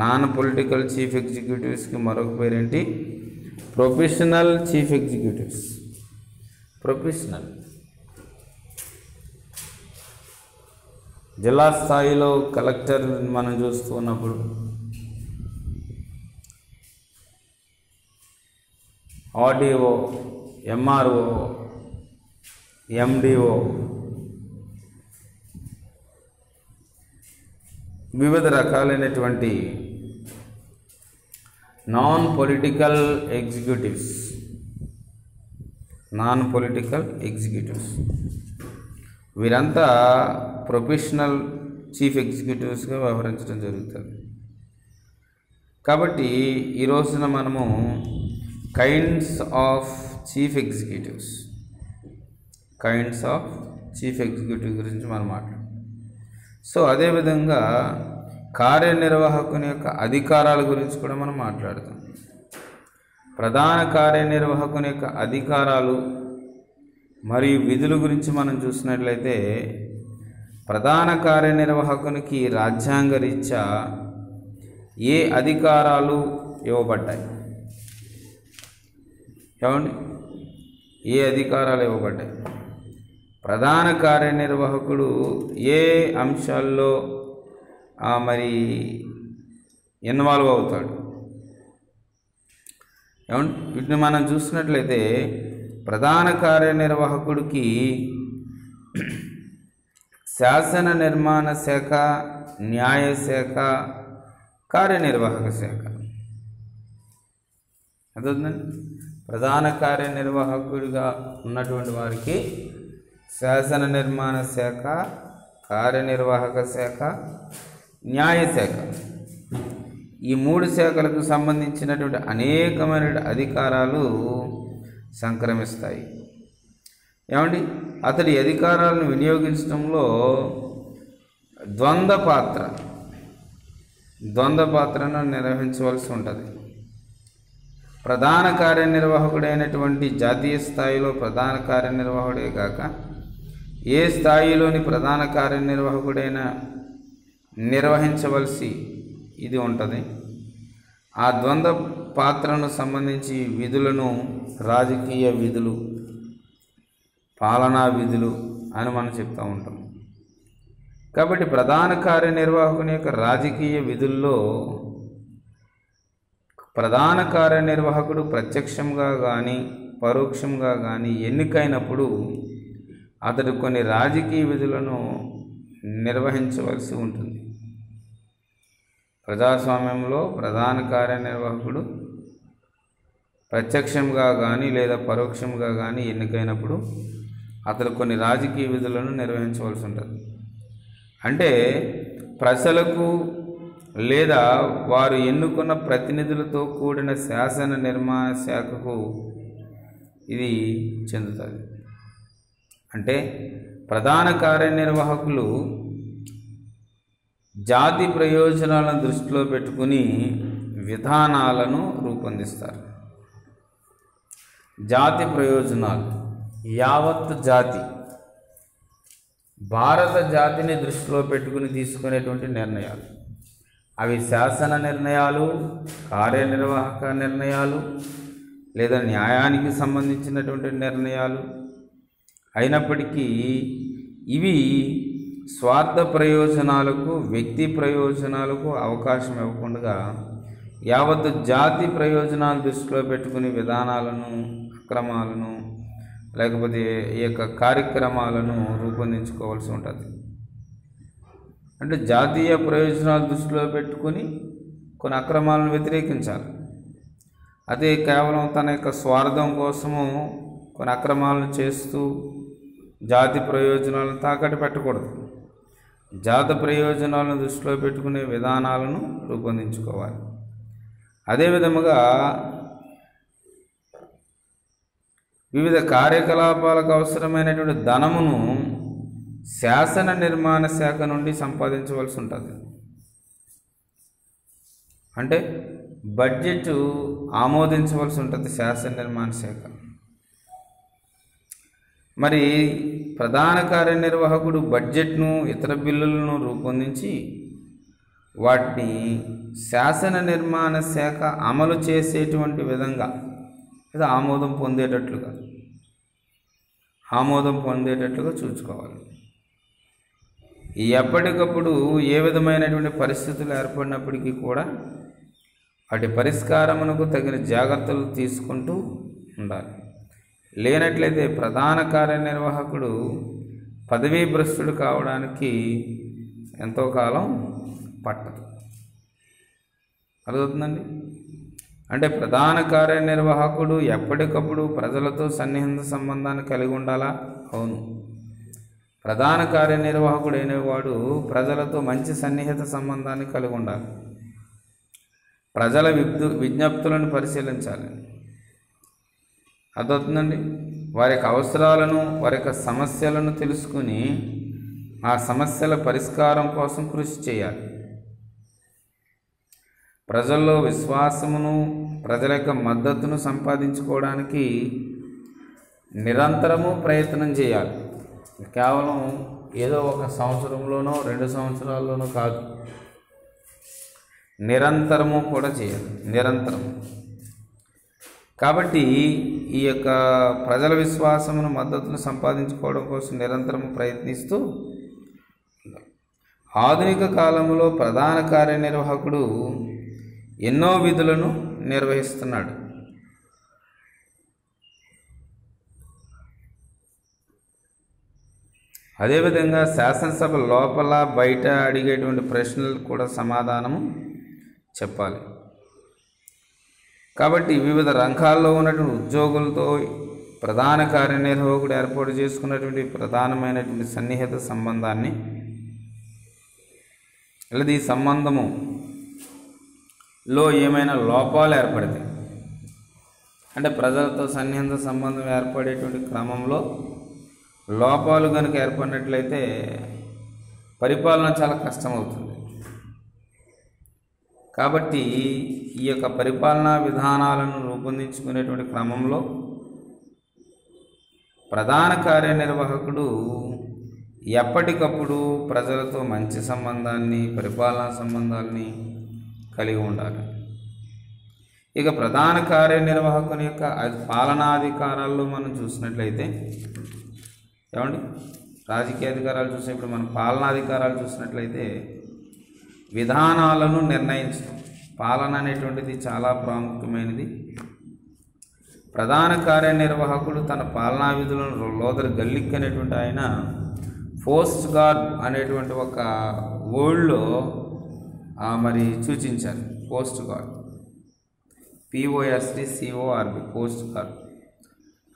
Non political chief ఎగ్జిక్యూటివ్స్కి మరొక పేరేంటి? Professional chief executives. ప్రొఫెషనల్ జిల్లా స్థాయిలో కలెక్టర్ మనం చూస్తున్నప్పుడు ఆర్డీఓ, ఎంఆర్ఓ, ఎండిఓ, వివిధ రకాలైనటువంటి నాన్ పొలిటికల్ ఎగ్జిక్యూటివ్స్ వీరంతా ప్రొఫెషనల్ చీఫ్ ఎగ్జిక్యూటివ్స్గా వ్యవహరించడం జరుగుతుంది. కాబట్టి ఈ రోజున మనము కైండ్స్ ఆఫ్ చీఫ్ ఎగ్జిక్యూటివ్ గురించి మనం మాట్లాడాం. సో అదేవిధంగా కార్యనిర్వాహకుని యొక్క అధికారాల గురించి కూడా మనం మాట్లాడతాం. ప్రధాన కార్యనిర్వాహకుని యొక్క అధికారాలు మరియు విధుల గురించి మనం చూసినట్లయితే ప్రధాన కార్యనిర్వాహకునికి రాజ్యాంగ రీత్యా ఏ అధికారాలు ఇవ్వబడ్డాయి? ఏమండి, ఏ అధికారాలు ఇవ్వబడ్డాయి? ప్రధాన కార్యనిర్వాహకుడు ఏ అంశాల్లో మరి ఇన్వాల్వ్ అవుతాడు? ఏమండి, వీటిని మనం చూసినట్లయితే ప్రధాన కార్యనిర్వాహకుడికి శాసన నిర్మాణ శాఖ, న్యాయశాఖ, కార్యనిర్వాహక శాఖ. అర్థవుతుందండి? ప్రధాన కార్యనిర్వాహకుడిగా ఉన్నటువంటి వారికి శాసన నిర్మాణ శాఖ, కార్యనిర్వాహక శాఖ, న్యాయశాఖ, ఈ 3 శాఖలకు సంబంధించినటువంటి అనేకమైన అధికారాలు సంక్రమిస్తాయి. ఏమండి, అతడి అధికారాలను వినియోగించడంలో ద్వంద్వ పాత్రను నిర్వహించవలసి ఉంటుంది. ప్రధాన కార్యనిర్వాహకుడైనటువంటి జాతీయ స్థాయిలో ప్రధాన కార్యనిర్వాహకుడే కాక ఏ స్థాయిలోని ప్రధాన కార్యనిర్వాహకుడైనా నిర్వహించవలసి ఇది ఉంటుంది. ఆ ద్వంద్వ పాత్రను సంబంధించి విధులను రాజకీయ విధులు, పాలనా విధులు అని మనం చెప్తూ ఉంటాం. కాబట్టి ప్రధాన కార్యనిర్వాహకుని యొక్క రాజకీయ విధుల్లో ప్రధాన కార్యనిర్వాహకుడు ప్రత్యక్షంగా కానీ పరోక్షంగా కానీ ఎన్నికైనప్పుడు అతడు కొన్ని రాజకీయ విధులను నిర్వహించవలసి ఉంటుంది. ప్రజాస్వామ్యంలో ప్రధాన కార్యనిర్వాహకుడు ప్రత్యక్షంగా కానీ లేదా పరోక్షంగా కానీ ఎన్నికైనప్పుడు అతడు కొన్ని రాజకీయ విధులను నిర్వహించవలసి ఉంటుంది. అంటే ప్రజలకు లేదా వారు ఎన్నుకున్న ప్రతినిధులతో కూడిన శాసన నిర్మాణ శాఖకు ఇది చెందుతుంది. అంటే ప్రధాన కార్యనిర్వాహకులు జాతి ప్రయోజనాలను దృష్టిలో పెట్టుకుని విధానాలను రూపొందిస్తారు. జాతి ప్రయోజనాలు, యావత్ జాతి, భారత జాతిని దృష్టిలో పెట్టుకుని తీసుకునేటువంటి నిర్ణయాలు, అవి శాసన నిర్ణయాలు, కార్యనిర్వాహక నిర్ణయాలు లేదా న్యాయానికి సంబంధించినటువంటి నిర్ణయాలు అయినప్పటికీ ఇవి స్వార్థ ప్రయోజనాలకు, వ్యక్తి ప్రయోజనాలకు అవకాశం ఇవ్వకుండా యావత్ జాతి ప్రయోజనాలు దృష్టిలో పెట్టుకుని విధానాలను, అక్రమాలను లేకపోతే ఈ యొక్క కార్యక్రమాలను రూపొందించుకోవాల్సి ఉంటుంది. అంటే జాతీయ ప్రయోజనాలు దృష్టిలో పెట్టుకుని కొన్ని అక్రమాలను వ్యతిరేకించాలి. అదే కేవలం తన యొక్క స్వార్థం కోసము కొన్ని అక్రమాలను చేస్తూ జాతి ప్రయోజనాలను తాకట్టు పెట్టకూడదు. జాతి ప్రయోజనాలను దృష్టిలో పెట్టుకునే విధానాలను రూపొందించుకోవాలి. అదేవిధముగా వివిధ కార్యకలాపాలకు అవసరమైనటువంటి ధనమును శాసన నిర్మాణ శాఖ నుండి సంపాదించవలసి ఉంటుంది. అంటే బడ్జెట్ ఆమోదించవలసి ఉంటుంది శాసన నిర్మాణ శాఖ. మరి ప్రధాన కార్యనిర్వాహకుడు బడ్జెట్ను, ఇతర బిల్లులను రూపొందించి వాటిని శాసన నిర్మాణ శాఖ అమలు చేసేటువంటి విధంగా లేదా ఆమోదం పొందేటట్లుగా చూసుకోవాలి. ఎప్పటికప్పుడు ఏ విధమైనటువంటి పరిస్థితులు ఏర్పడినప్పటికీ కూడా వాటి పరిష్కారమునకు తగిన జాగ్రత్తలు తీసుకుంటూ ఉండాలి. లేనట్లయితే ప్రధాన కార్యనిర్వాహకుడు పదవీ భ్రష్టుడు కావడానికి ఎంతో కాలం పట్టదు. అర్థమవుతుందండి? అంటే ప్రధాన కార్యనిర్వాహకుడు ఎప్పటికప్పుడు ప్రజలతో సన్నిహిత సంబంధాన్ని కలిగి ఉండాలా? అవును. ప్రధాన కార్యనిర్వాహకుడు అనేవాడు ప్రజలతో మంచి సన్నిహిత సంబంధాన్ని కలిగి ఉండాలి. ప్రజల విజ్ఞప్తులను పరిశీలించాలి. అర్థమవుతుందండి? వారి యొక్క అవసరాలను, వారి యొక్క సమస్యలను తెలుసుకుని ఆ సమస్యల పరిష్కారం కోసం కృషి చేయాలి. ప్రజల్లో విశ్వాసమును, ప్రజల యొక్క మద్దతును సంపాదించుకోవడానికి నిరంతరము ప్రయత్నం చేయాలి. కేవలం ఏదో ఒక సంవత్సరంలోనో 2 సంవత్సరాల్లోనో కాదు, నిరంతరము కూడా చేయాలి. నిరంతరం. కాబట్టి ఈ యొక్క ప్రజల విశ్వాసమును, మద్దతును సంపాదించుకోవడం కోసం నిరంతరము ప్రయత్నిస్తూ ఆధునిక కాలంలో ప్రధాన కార్యనిర్వాహకుడు ఎన్నో విధులను నిర్వహిస్తున్నాడు. అదేవిధంగా శాసనసభ లోపల బయట అడిగేటువంటి ప్రశ్నలకు కూడా సమాధానము చెప్పాలి. కాబట్టి వివిధ రంగాల్లో ఉన్నటువంటి ఉద్యోగులతో ప్రధాన కార్యనిర్వాహకుడు ఏర్పాటు చేసుకున్నటువంటి ప్రధానమైనటువంటి సన్నిహిత సంబంధాన్ని లేదా ఈ సంబంధములో ఏమైనా లోపాలు ఏర్పడితే, అంటే ప్రజలతో సన్నిహిత సంబంధం ఏర్పడేటువంటి క్రమంలో లోపాలు కనుక ఏర్పడినట్లయితే పరిపాలన చాలా కష్టమవుతుంది. కాబట్టి ఈ యొక్క పరిపాలనా విధానాలను రూపొందించుకునేటువంటి క్రమంలో ప్రధాన కార్యనిర్వాహకుడు ఎప్పటికప్పుడు ప్రజలతో మంచి సంబంధాన్ని, పరిపాలనా సంబంధాన్ని కలిగి ఉండాలి. ఇక ప్రధాన కార్యనిర్వాహకుని యొక్క పాలనాధికారాల్లో మనం చూసినట్లయితే, ఏమండి, రాజకీయ అధికారాలు చూసినప్పుడు మనం పాలనాధికారాలు చూసినట్లయితే విధానాలను నిర్ణయించడం, పాలన అనేటువంటిది చాలా ప్రాముఖ్యమైనది. ప్రధాన కార్యనిర్వాహకుడు తన పాలనా విధులను లోదరి గల్లిక్ అనేటువంటి ఆయన పోస్ట్ గార్డ్ అనేటువంటి ఒక వర్డ్లో మరి సూచించారు. POSDCORB, POSTCORB, POSDCORB.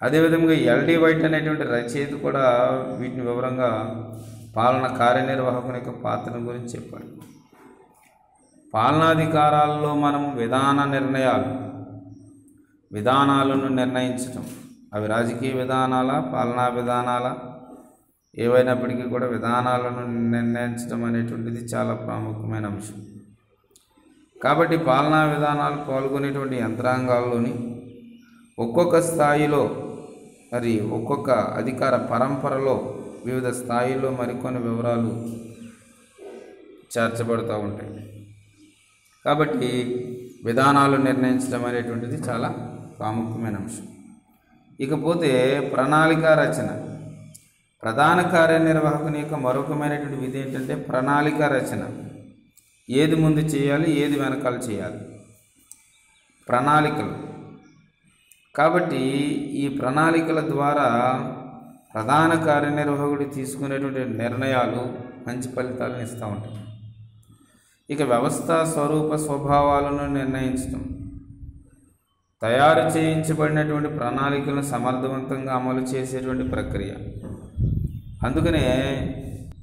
అదేవిధంగా LD వైట్ అనేటువంటి రచయిత కూడా వీటిని వివరంగా పాలన కార్యనిర్వాహకుని యొక్క పాత్ర గురించి చెప్పాడు. పాలనాధికారాల్లో మనము విధానాలను నిర్ణయించటం, అవి రాజకీయ విధానాల, పాలనా విధానాల ఏవైనప్పటికీ కూడా విధానాలను నిర్ణయించడం అనేటువంటిది చాలా ప్రాముఖ్యమైన అంశం. కాబట్టి పాలనా విధానాలు పాల్గొనేటువంటి యంత్రాంగాల్లోని ఒక్కొక్క స్థాయిలో మరి ఒక్కొక్క అధికార పరంపరలో వివిధ స్థాయిల్లో మరికొన్ని వివరాలు చేర్చబడుతూ ఉంటాయి. కాబట్టి విధానాలు నిర్ణయించడం అనేటువంటిది చాలా ప్రాముఖ్యమైన అంశం. ఇకపోతే ప్రణాళిక రచన. ప్రధాన కార్యనిర్వాహకుని యొక్క మరొకమైనటువంటి విధి ఏంటంటే ప్రణాళిక రచన. ఏది ముందు చేయాలి, ఏది వెనకాల చేయాలి, ప్రణాళికలు. కాబట్టి ఈ ప్రణాళికల ద్వారా ప్రధాన కార్యనిర్వాహకుడు తీసుకునేటువంటి నిర్ణయాలు మంచి ఫలితాలను ఇస్తూ ఉంటాయి. ఇక వ్యవస్థ స్వరూప స్వభావాలను నిర్ణయించడం, తయారు చేయించబడినటువంటి ప్రణాళికలను సమర్థవంతంగా అమలు చేసేటువంటి ప్రక్రియ. అందుకనే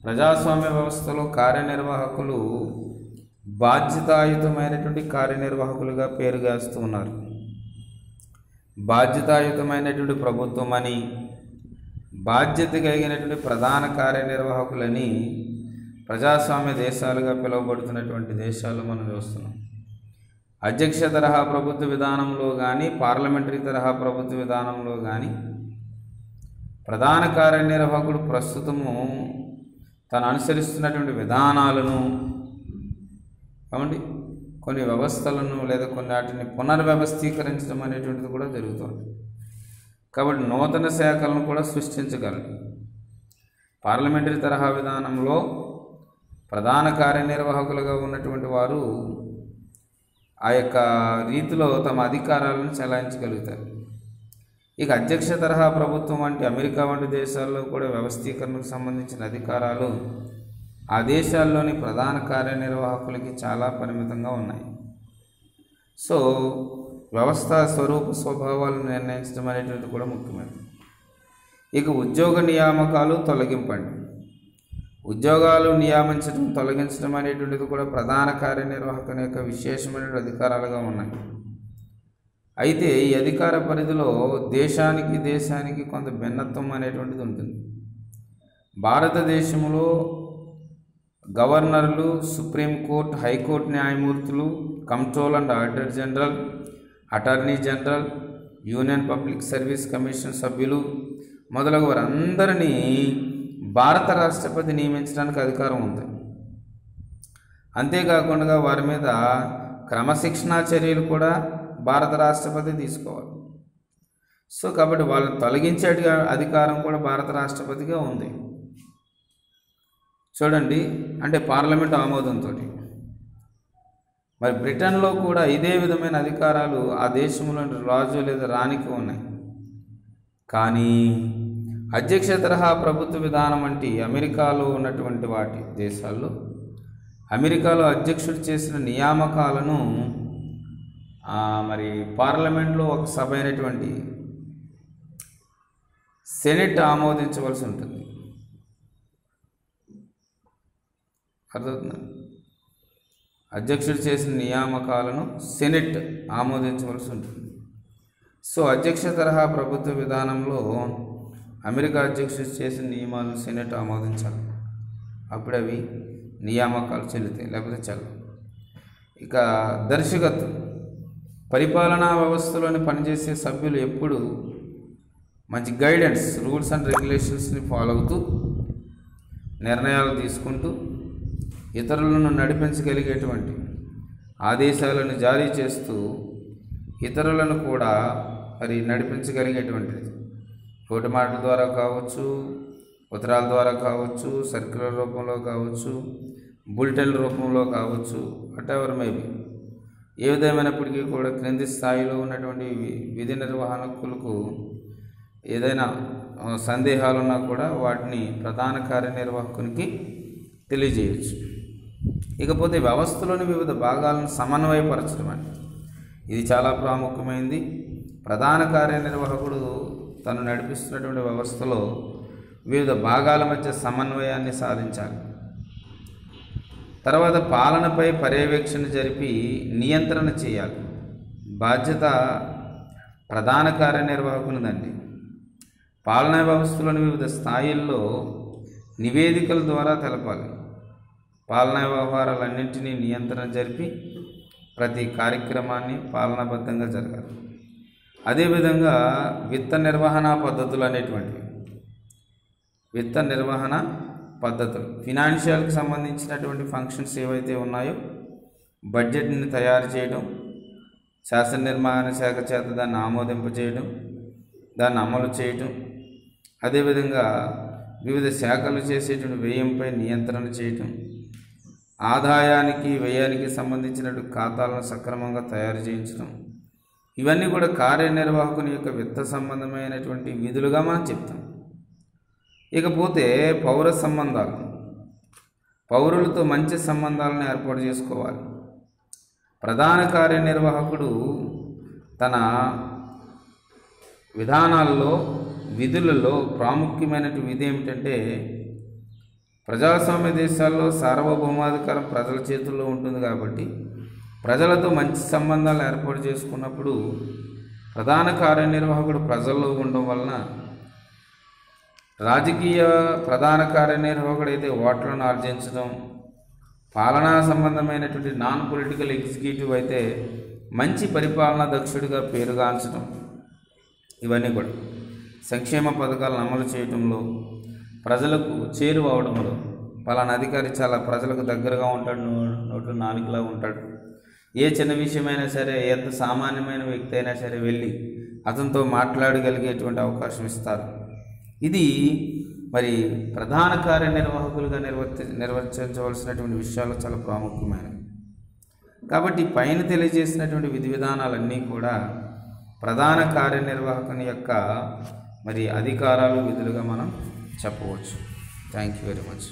ప్రజాస్వామ్య వ్యవస్థలో కార్యనిర్వాహకులు బాధ్యతాయుతమైనటువంటి కార్యనిర్వాహకులుగా పేరుగాస్తూ ఉన్నారు. బాధ్యతాయుతమైనటువంటి ప్రభుత్వం అని, బాధ్యత కలిగినటువంటి ప్రధాన కార్యనిర్వాహకులని ప్రజాస్వామ్య దేశాలుగా పిలువబడుతున్నటువంటి దేశాలు మనం చూస్తున్నాం. అధ్యక్ష తరహా ప్రభుత్వ విధానంలో కానీ, పార్లమెంటరీ తరహా ప్రభుత్వ విధానంలో కానీ ప్రధాన కార్యనిర్వాహకుడు ప్రస్తుతము తను అనుసరిస్తున్నటువంటి విధానాలను కొన్ని వ్యవస్థలను లేదా కొన్ని వాటిని పునర్వ్యవస్థీకరించడం అనేటువంటిది కూడా జరుగుతుంది. కాబట్టి నూతన శాఖలను కూడా సృష్టించగలరు. పార్లమెంటరీ తరహా విధానంలో ప్రధాన కార్యనిర్వాహకులుగా ఉన్నటువంటి వారు ఆ యొక్క రీతిలో తమ అధికారాలను చెలాయించగలుగుతారు. ఇక అధ్యక్ష తరహా ప్రభుత్వం వంటి అమెరికా వంటి దేశాల్లో కూడా వ్యవస్థీకరణకు సంబంధించిన అధికారాలు ఆ దేశాల్లోని ప్రధాన కార్యనిర్వాహకులకి చాలా పరిమితంగా ఉన్నాయి. సో వ్యవస్థ స్వరూప స్వభావాలను నిర్ణయించడం అనేటువంటిది కూడా ముఖ్యమైనది. ఇక ఉద్యోగ నియామకాలు తొలగింపండి. ఉద్యోగాలు నియామించడం, తొలగించడం అనేటువంటిది కూడా ప్రధాన కార్యనిర్వాహకుని యొక్క విశేషమైన అధికారాలుగా ఉన్నాయి. అయితే ఈ అధికార పరిధిలో దేశానికి కొంత భిన్నత్వం అనేటువంటిది ఉంటుంది. భారతదేశంలో గవర్నర్లు, సుప్రీంకోర్టు, హైకోర్టు న్యాయమూర్తులు, control and auditor general, attorney general, union public service commission సభ్యులు మొదలగు వారందరినీ భారత రాష్ట్రపతి నియమించడానికి అధికారం ఉంది. అంతేకాకుండా వారి మీద క్రమశిక్షణా చర్యలు కూడా భారత రాష్ట్రపతి తీసుకోవాలి. సో కాబట్టి వాళ్ళని తొలగించే అధికారం కూడా భారత రాష్ట్రపతిగా ఉంది. చూడండి, అంటే పార్లమెంట్ ఆమోదంతో. మరి బ్రిటన్లో కూడా ఇదే విధమైన అధికారాలు ఆ దేశంలోని రాజు లేదా రాణికి ఉన్నాయి. కానీ అధ్యక్ష తరహా ప్రభుత్వ విధానం వంటి అమెరికాలో ఉన్నటువంటి వాటి దేశాల్లో అమెరికాలో అధ్యక్షుడు చేసిన నియామకాలను మరి పార్లమెంట్లో ఒక సభ అయినటువంటి సెనెట్ ఆమోదించవలసి ఉంటుంది. అర్థమవుతుంది? అధ్యక్షుడు చేసిన నియామకాలను సెనెట్ ఆమోదించవలసి ఉంటుంది. సో అధ్యక్ష తరహా ప్రభుత్వ విధానంలో అమెరికా అధ్యక్షుడు చేసిన నియమాలను సెనెట్ ఆమోదించాలి. అప్పుడు అవి నియామకాలు చెల్లుతాయి, లేకపోతే చెల్లవు. ఇక దర్శకత్వం. పరిపాలనా వ్యవస్థలోని పనిచేసే సభ్యులు ఎప్పుడు మంచి గైడెన్స్, రూల్స్ అండ్ రెగ్యులేషన్స్ని ఫాలో అవుతూ నిర్ణయాలు తీసుకుంటూ ఇతరులను నడిపించగలిగేటువంటి ఆదేశాలను జారీ చేస్తూ ఇతరులను కూడా మరి నడిపించగలిగేటువంటిది నోటి మాటల ద్వారా కావచ్చు, ఉత్తరాల ద్వారా కావచ్చు, సర్క్యులర్ రూపంలో కావచ్చు, బులెటిన్ రూపంలో కావచ్చు, వాటెవర్ మేబీ ఏ విధమైనప్పటికీ కూడా క్రింది స్థాయిలో ఉన్నటువంటి విధి నిర్వహణకులకు ఏదైనా సందేహాలున్నా కూడా వాటిని ప్రధాన కార్యనిర్వాహకునికి తెలియజేయచ్చు. ఇకపోతే వ్యవస్థలోని వివిధ భాగాలను సమన్వయపరచడం అంటే ఇది చాలా ప్రాముఖ్యమైనది. ప్రధాన కార్యనిర్వాహకుడు తను నడిపిస్తున్నటువంటి వ్యవస్థలో వివిధ భాగాల మధ్య సమన్వయాన్ని సాధించాలి. తర్వాత పాలనపై పర్యవేక్షణ జరిపి నియంత్రణ చేయాలి. బాధ్యత ప్రధాన కార్యనిర్వాహకునిదండి. పాలనా వ్యవస్థలోని వివిధ స్థాయిల్లో నివేదికల ద్వారా తెలపాలి. పాలనా వ్యవహారాలన్నింటినీ నియంత్రణ జరిపి ప్రతి కార్యక్రమాన్ని పాలనాబద్ధంగా జరగాలి. అదేవిధంగా విత్త నిర్వహణ పద్ధతులు అనేటువంటివి, విత్త నిర్వహణ పద్ధతులు ఫినాన్షియల్కి సంబంధించినటువంటి ఫంక్షన్స్ ఏవైతే ఉన్నాయో బడ్జెట్ని తయారు చేయడం, శాసన నిర్మాణ శాఖ చేత దాన్ని ఆమోదింపజేయడం, దాన్ని అమలు చేయడం, అదేవిధంగా వివిధ శాఖలు చేసేటువంటి వ్యయంపై నియంత్రణ చేయటం, ఆదాయానికి వ్యయానికి సంబంధించినటువంటి ఖాతాలను సక్రమంగా తయారు చేయించడం, ఇవన్నీ కూడా కార్యనిర్వాహకుని యొక్క విత్త సంబంధమైనటువంటి విధులుగా మనం చెప్తాం. ఇకపోతే పౌర సంబంధాలు, పౌరులతో మంచి సంబంధాలను ఏర్పాటు చేసుకోవాలి. ప్రధాన కార్యనిర్వాహకుడు తన విధానాల్లో విధులలో ప్రాముఖ్యమైనటువంటి విధి ఏమిటంటే, ప్రజాస్వామ్య దేశాల్లో సార్వభౌమాధికారం ప్రజల చేతుల్లో ఉంటుంది కాబట్టి ప్రజలతో మంచి సంబంధాలు ఏర్పాటు చేసుకున్నప్పుడు ప్రధాన కార్యనిర్వాహకుడు ప్రజల్లో ఉండడం వలన రాజకీయ ప్రధాన కార్యనిర్వాహకుడు అయితే ఓట్లను ఆర్జించడం, పాలనా సంబంధమైనటువంటి నాన్ పొలిటికల్ ఎగ్జిక్యూటివ్ అయితే మంచి పరిపాలనా దక్షుడిగా పేరుగాంచడం, ఇవన్నీ కూడా సంక్షేమ పథకాలను అమలు చేయడంలో, ప్రజలకు చేరువ అవడంలో, పలానా అధికారి చాలా ప్రజలకు దగ్గరగా ఉంటాడు, నోట్లో నాలుగులా ఉంటాడు, ఏ చిన్న విషయమైనా సరే ఎంత సామాన్యమైన వ్యక్తి అయినా సరే వెళ్ళి అతనితో మాట్లాడగలిగేటువంటి అవకాశం ఇస్తారు. ఇది మరి ప్రధాన కార్యనిర్వాహకులుగా నిర్వర్తించవలసినటువంటి విషయాలు చాలా ప్రాముఖ్యమైనవి. కాబట్టి పైన తెలియజేసినటువంటి విధి విధానాలన్నీ కూడా ప్రధాన కార్యనిర్వాహకుని యొక్క మరి అధికారాలు, విధులుగా మనం చెప్పవచ్చు. Thank you very much.